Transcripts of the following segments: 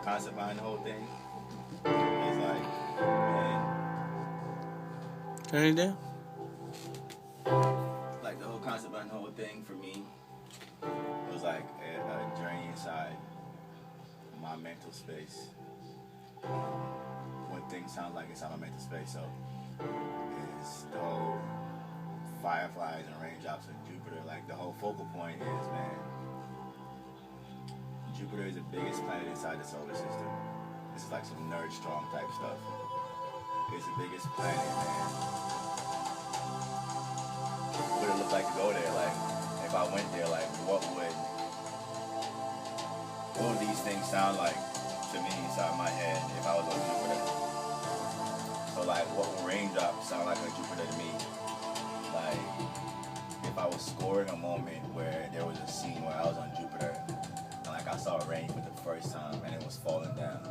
concept behind the whole thing is like, man, Turn it down. like the whole concept behind the whole thing for me, it was like a journey inside my mental space. What things sound like inside my mental space. So it's the whole fireflies and raindrops and Jupiter. Like the whole focal point is, man, Jupiter is the biggest planet inside the solar system. This is like some nerd strong type stuff. It's the biggest planet, man. What would it look like to go there? Like, if I went there, like, what would these things sound like to me inside my head if I was on Jupiter? So, like, what would raindrops sound like on Jupiter to me? Like, if I was scoring a moment where there was a scene where I was on Jupiter, and like I saw rain for the first time and it was falling down,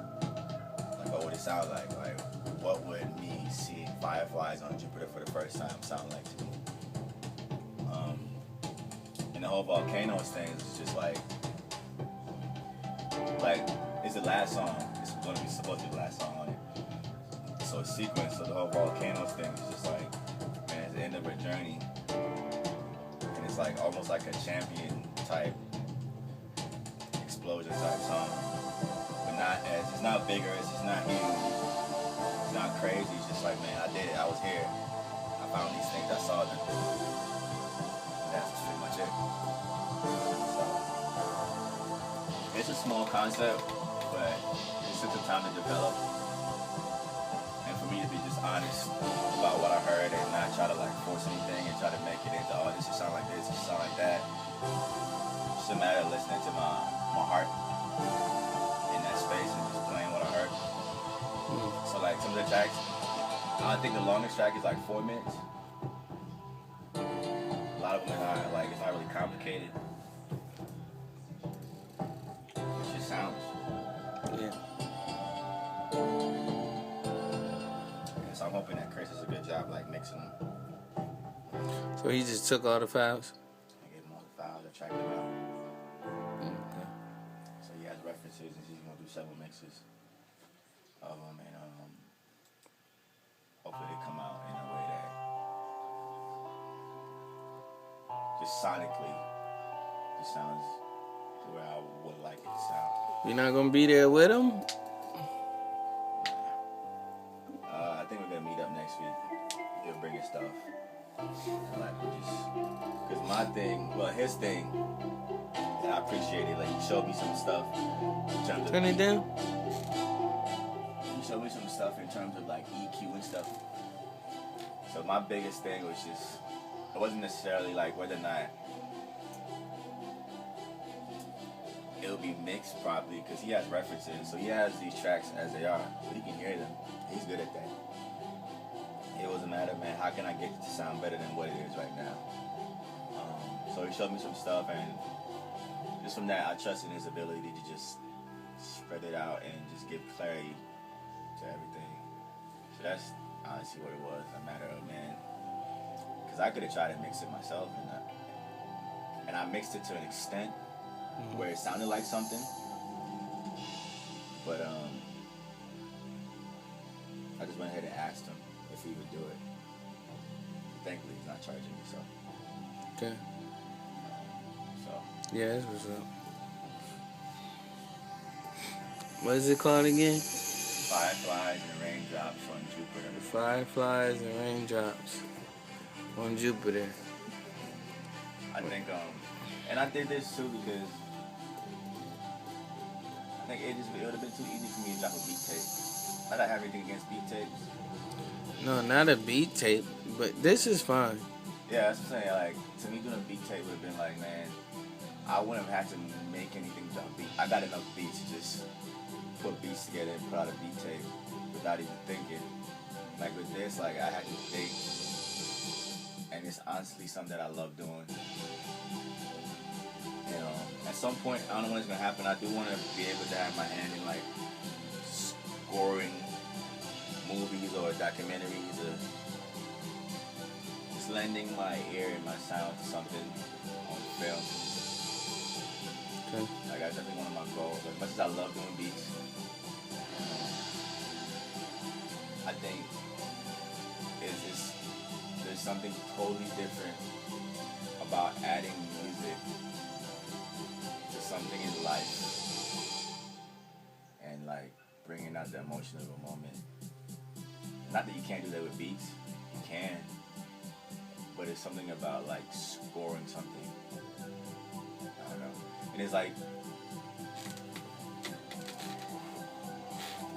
like, what would it sound like? Like, what would me seeing fireflies on Jupiter for the first time sound like to me? And the whole volcanoes thing is just like it's the last song. It's going to be supposed to be the last song on it. So it's sequence. So the whole volcanoes thing is just like, man, it's the end of a journey, and it's like almost like a champion type explosion type song, but it's not vigorous. It's not huge. It's not crazy. It's just like, man, I did it. I was here. I found these things. I saw them. That's pretty much it. So, it's a small concept, but it took the time to develop. And for me to be just honest about what I heard and not try to like force anything and try to make it into, oh, this should sound like this, this should sound like that. It's just a matter of listening to my heart in that space and just playing what I heard. So like some of the tracks, I think the longest track is like 4 minutes. A lot of them are not, like, it's not really complicated. It just sounds. Yeah. And so I'm hoping that Chris does a good job, like, mixing them. So he just took all the files? I gave him all the files, I tracked them out. Okay. So he has references, and he's going to do several mixes of them, and hopefully they come out in a way that just sonically just sounds the way I would like it to sound. You're not going to be there with him? I think we're going to meet up next week. He'll bring his stuff. And like, we just, because my thing, well, his thing, and I appreciate it, like, he showed me some stuff in terms of Turn it down. He showed me some stuff in terms of like EQ and stuff. So my biggest thing was just, it wasn't necessarily like whether or not it'll be mixed properly, because he has references. So he has these tracks as they are, so he can hear them. He's good at that. It was a matter of, man, how can I get it to sound better than what it is right now? So he showed me some stuff, and just from that, I trusted his ability to just spread it out and just give clarity to everything. So that's honestly what it was, a matter of, man, because I could have tried to mix it myself, and I mixed it to an extent where it sounded like something, but I just went ahead and asked him if he would do it. Thankfully, he's not charging me, so. Okay. So. Yeah, that's what's up. What is it called again? Fireflies and raindrops on Jupiter. Fireflies and raindrops on Jupiter. I think, and I did this too because I think it would have been too easy for me to drop a beat tape. I don't have anything against beat tapes. No, not a beat tape, but this is fine. Yeah, that's what I'm saying. Like, to me, doing a beat tape would have been like, man, I wouldn't have had to make anything to a beat. I got enough beats to just put beats together and put out a beat tape without even thinking. Like with this, like I had to think, and it's honestly something that I love doing. You know, at some point, I don't know when it's gonna happen. I do want to be able to have my hand in like scoring movies or documentaries, or just lending my ear and my sound to something on film. Okay. Like that's definitely one of my goals. As much as I love doing beats, I think is just there's something totally different about adding music to something in life and like bringing out the emotion of a moment. Not that you can't do that with beats, you can, but it's something about like scoring something. I don't know. And it's like,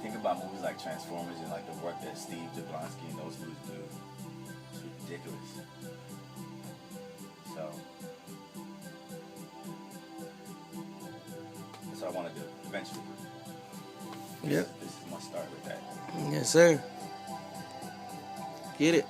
think about movies like Transformers and like the work that Steve Jablonsky and those dudes do. It's ridiculous. So that's what I want to do eventually. Yep. This is my start with that. Yes, sir. Get it.